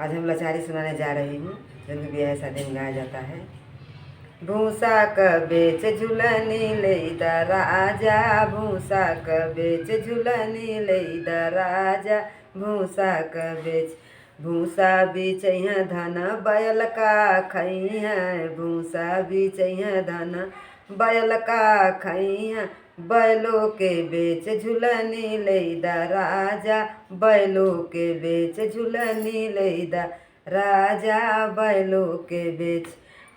आज हम लाचारी सुनाने जा रही हूँ जो कि ब्याह शादी में गाया जाता है। भूसा क बेच झुलनी लैदा राजा, भूसा क बेच झुलनी लैदा राजा, भूसा क बेच। भूसा बीचैया धन बैल का खैया, भूसा बीचैया धन बैल का खैया, बैलों के बेच झुलनी लैदा राजा, बैलों के बेच झुलनी लैदा राजा, बैलों के बेच।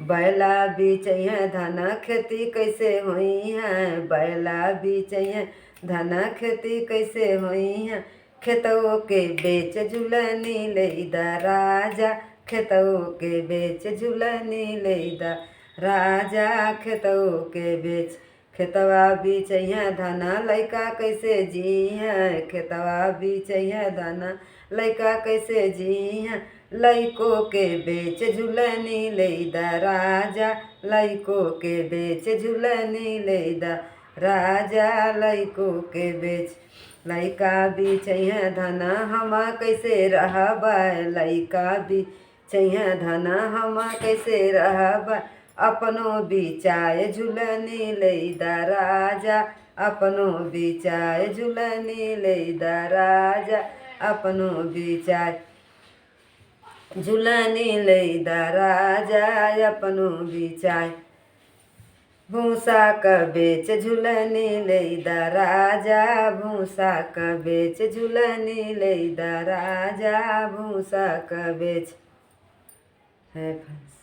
बैला बीचैया धन खेती कैसे होई है, बैला बीचैया धन खेती कैसे होई है, खेतों के बेच झुलनी लैदा राजा, खेतों के बेच झुलनी लैदा राजा, खेतों के बेच। खेतवा बीचैया धना लैका कैसे जिया, खेतवा बीचैया धना लैका कैसे जिया, लैको के बेच झुलनी लैदा राजा, लैको के बेच झुलनी लैदा राजा, लैको के बेच। लैका बीचैया धना हम कैसे रहबा, लैका बीचैया धना हम कैसे रहबा, अपनो बिचाए झुलनी लैदा राजा, अपनो बिचाए झुलनी लैदा राजा, अपनो बिचाए झुलनी लैदा राजा, अपनो बिचाए। भूसा क बेच झुलनी लैदा राजा, भूसा क बेच झुलनी लैदा राजा, भूसा क बेच है।